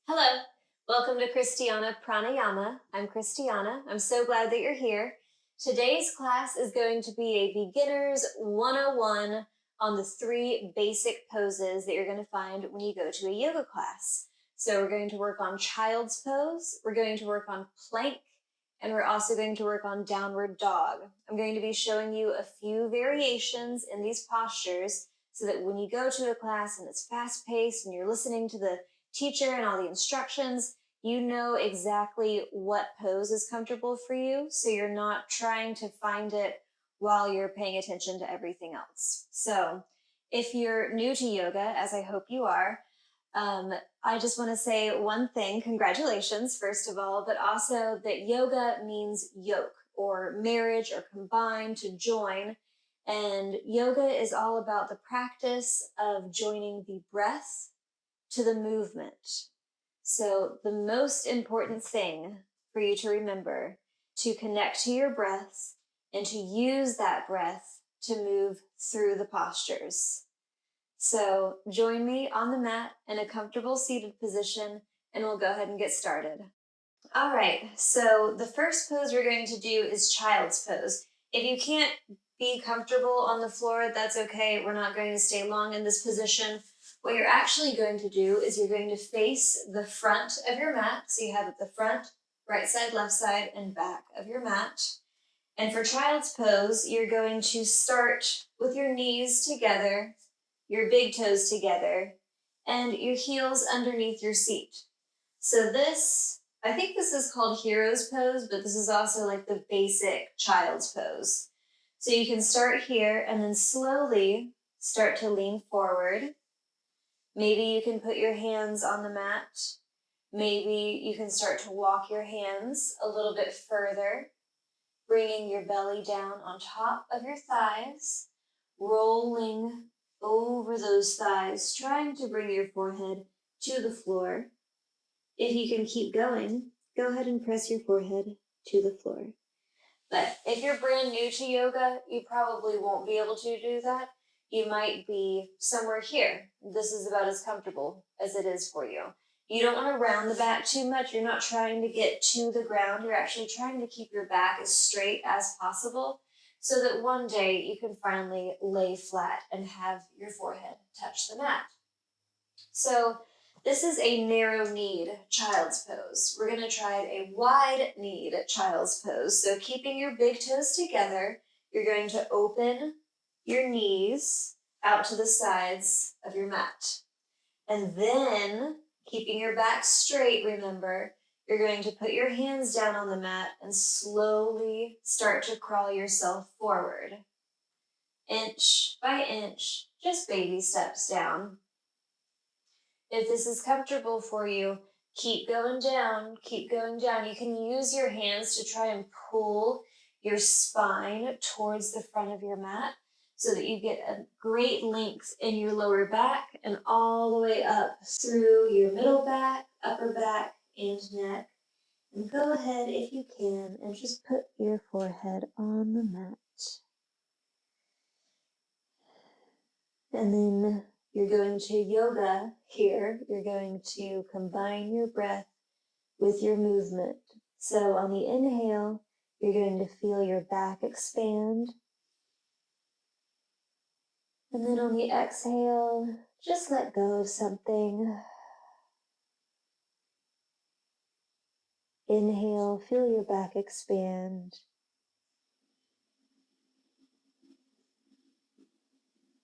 Hello, welcome to Christiana Pranayama. I'm Christiana. I'm so glad that you're here. Today's class is going to be a beginner's 101 on the 3 basic poses that you're going to find when you go to a yoga class. So we're going to work on child's pose, we're going to work on plank, and we're also going to work on downward dog. I'm going to be showing you a few variations in these postures so that when you go to a class and it's fast-paced and you're listening to the teacher and all the instructions, you know exactly what pose is comfortable for you, so you're not trying to find it while you're paying attention to everything else. So if you're new to yoga, as I hope you are, I just want to say one thing, congratulations, first of all, but also that yoga means yoke or marriage or combine, to join. And yoga is all about the practice of joining the breath to the movement. So the most important thing for you to remember, to connect to your breath and to use that breath to move through the postures. So join me on the mat in a comfortable seated position and we'll go ahead and get started. All right, so the first pose we're going to do is child's pose. If you can't be comfortable on the floor, that's okay. We're not going to stay long in this position. What you're actually going to do is you're going to face the front of your mat. So you have the front, right side, left side, and back of your mat. And for child's pose, you're going to start with your knees together, your big toes together, and your heels underneath your seat. So this, I think this is called hero's pose, but this is also like the basic child's pose. So you can start here and then slowly start to lean forward. Maybe you can put your hands on the mat. Maybe you can start to walk your hands a little bit further, bringing your belly down on top of your thighs, rolling over those thighs, trying to bring your forehead to the floor. If you can keep going, go ahead and press your forehead to the floor. But if you're brand new to yoga, you probably won't be able to do that. You might be somewhere here. This is about as comfortable as it is for you. You don't want to round the back too much. You're not trying to get to the ground. You're actually trying to keep your back as straight as possible so that one day you can finally lay flat and have your forehead touch the mat. So this is a narrow-kneed child's pose. We're going to try a wide-kneed child's pose. So keeping your big toes together, you're going to open your knees out to the sides of your mat. And then, keeping your back straight, remember, you're going to put your hands down on the mat and slowly start to crawl yourself forward. Inch by inch, just baby steps down. If this is comfortable for you, keep going down, keep going down. You can use your hands to try and pull your spine towards the front of your mat so that you get a great length in your lower back and all the way up through your middle back, upper back, and neck. And go ahead, if you can, and just put your forehead on the mat. And then you're going to yoga here. You're going to combine your breath with your movement. So on the inhale, you're going to feel your back expand. And then on the exhale, just let go of something. Inhale, feel your back expand.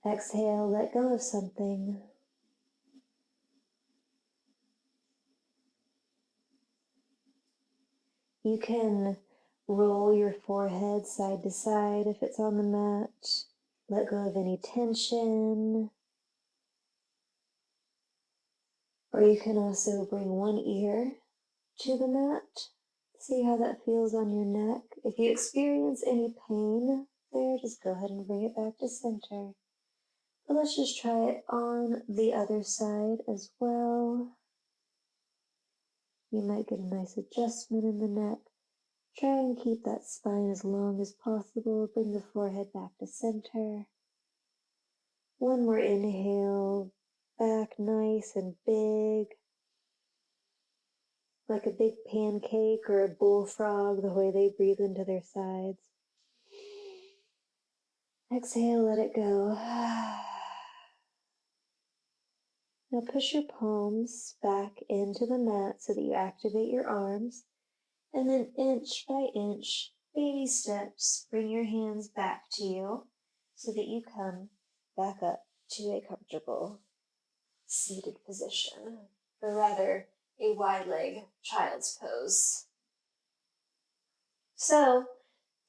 Exhale, let go of something. You can roll your forehead side to side if it's on the mat. Let go of any tension. Or you can also bring one ear to the mat. See how that feels on your neck. If you experience any pain there, just go ahead and bring it back to center. But let's just try it on the other side as well. You might get a nice adjustment in the neck. Try and keep that spine as long as possible. Bring the forehead back to center. One more inhale, back nice and big. like a big pancake or a bullfrog, the way they breathe into their sides. Exhale, let it go. Now push your palms back into the mat so that you activate your arms. And then inch by inch, baby steps, bring your hands back to you so that you come back up to a comfortable seated position, or rather, a wide leg child's pose. So,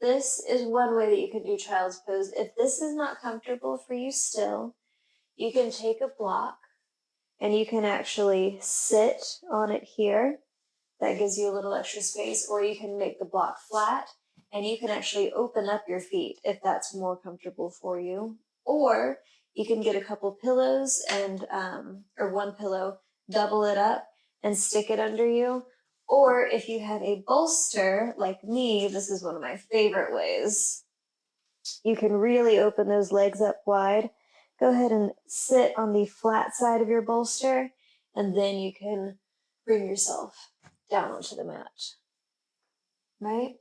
this is one way that you can do child's pose. If this is not comfortable for you still, you can take a block and you can actually sit on it here. That gives you a little extra space, or you can make the block flat and you can actually open up your feet if that's more comfortable for you. Or you can get a couple pillows and, or one pillow, double it up and stick it under you. Or if you have a bolster like me, this is one of my favorite ways. You can really open those legs up wide. Go ahead and sit on the flat side of your bolster, and then you can bring yourself down onto the mat, right?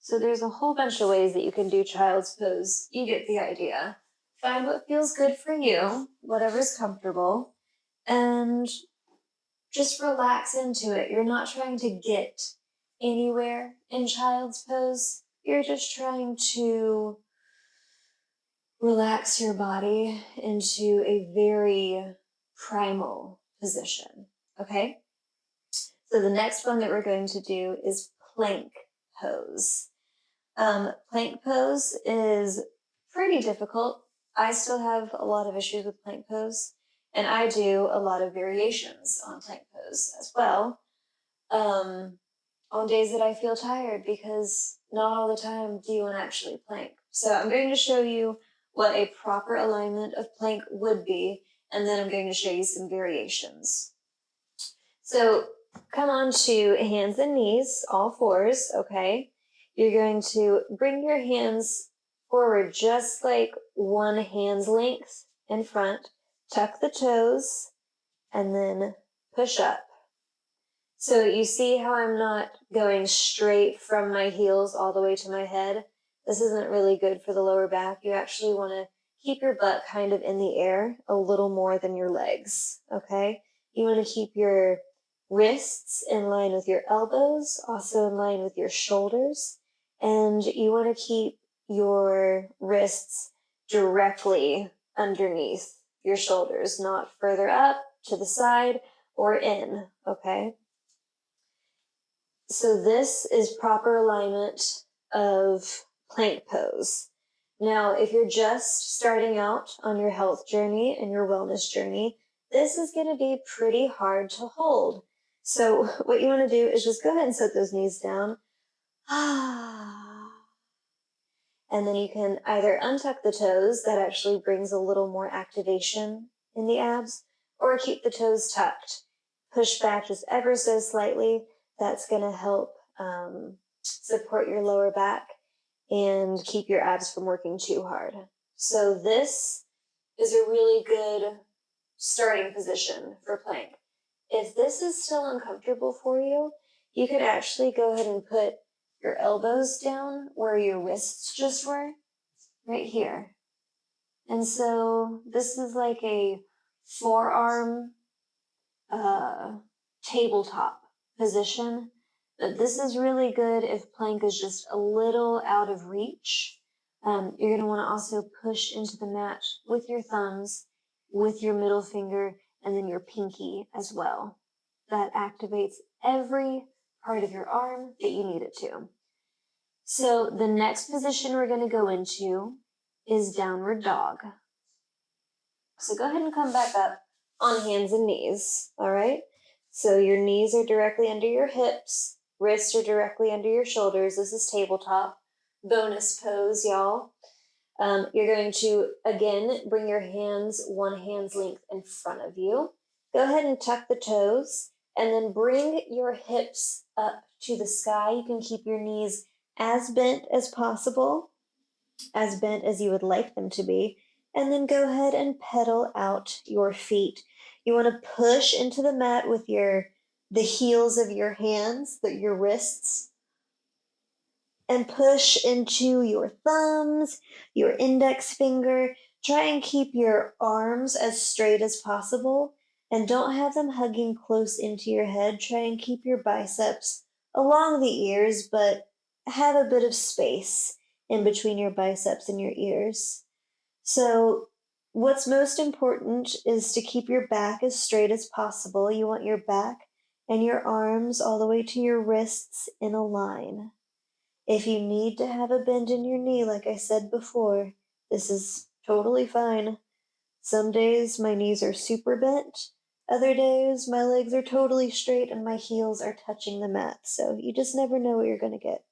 So there's a whole bunch of ways that you can do child's pose. You get the idea. Find what feels good for you, whatever's comfortable, and just relax into it. You're not trying to get anywhere in child's pose. You're just trying to relax your body into a very primal position, okay? So the next one that we're going to do is plank pose. Plank pose is pretty difficult. I still have a lot of issues with plank pose, and I do a lot of variations on plank pose as well, on days that I feel tired, because not all the time do you want to actually plank. So I'm going to show you what a proper alignment of plank would be, and then I'm going to show you some variations. So come on to hands and knees, all fours, okay? You're going to bring your hands forward just like one hand's length in front, tuck the toes, and then push up. So you see how I'm not going straight from my heels all the way to my head? This isn't really good for the lower back. You actually want to keep your butt kind of in the air a little more than your legs, okay? You want to keep your wrists in line with your elbows, also in line with your shoulders, and you want to keep your wrists directly underneath your shoulders, not further up, to the side, or in, okay? So this is proper alignment of plank pose. Now, if you're just starting out on your health journey and your wellness journey, this is going to be pretty hard to hold. So what you want to do is just go ahead and set those knees down. And then you can either untuck the toes, that actually brings a little more activation in the abs, or keep the toes tucked. Push back just ever so slightly. That's going to help support your lower back and keep your abs from working too hard. So this is a really good starting position for plank. If this is still uncomfortable for you, you can actually go ahead and put your elbows down where your wrists just were, right here. And so this is like a forearm tabletop position. But this is really good if plank is just a little out of reach. You're going to want to also push into the mat with your thumbs, with your middle finger, and then your pinky as well. That activates every part of your arm that you need it to. So the next position we're going to go into is downward dog. So go ahead and come back up on hands and knees, all right? So your knees are directly under your hips, wrists are directly under your shoulders. This is tabletop. Bonus pose, y'all. You're going to, again, bring your hands one hand's length in front of you. Go ahead and tuck the toes, and then bring your hips up to the sky. You can keep your knees as bent as possible, as bent as you would like them to be, and then go ahead and pedal out your feet. You want to push into the mat with your the heels of your hands, your wrists, and push into your thumbs, your index finger. Try and keep your arms as straight as possible, and don't have them hugging close into your head. Try and keep your biceps along the ears, but have a bit of space in between your biceps and your ears. So what's most important is to keep your back as straight as possible. You want your back and your arms all the way to your wrists in a line. If you need to have a bend in your knee, like I said before, this is totally fine. Some days my knees are super bent. Other days my legs are totally straight and my heels are touching the mat. So you just never know what you're going to get.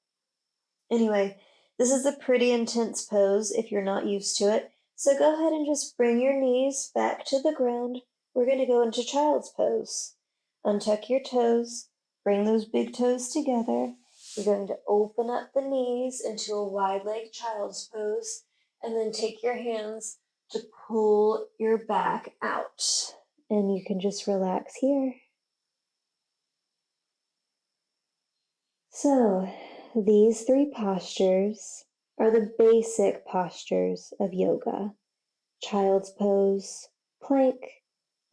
Anyway, this is a pretty intense pose if you're not used to it. So go ahead and just bring your knees back to the ground. We're going to go into child's pose. Untuck your toes, bring those big toes together. You're going to open up the knees into a wide leg child's pose, and then take your hands to pull your back out. And you can just relax here. So, these three postures are the basic postures of yoga: child's pose, plank,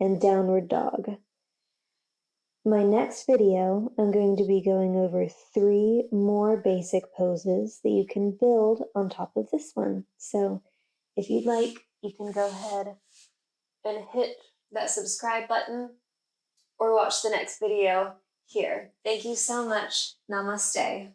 and downward dog. My next video, I'm going to be going over 3 more basic poses that you can build on top of this one. So if you'd like, you can go ahead and hit that subscribe button or watch the next video here. Thank you so much. Namaste.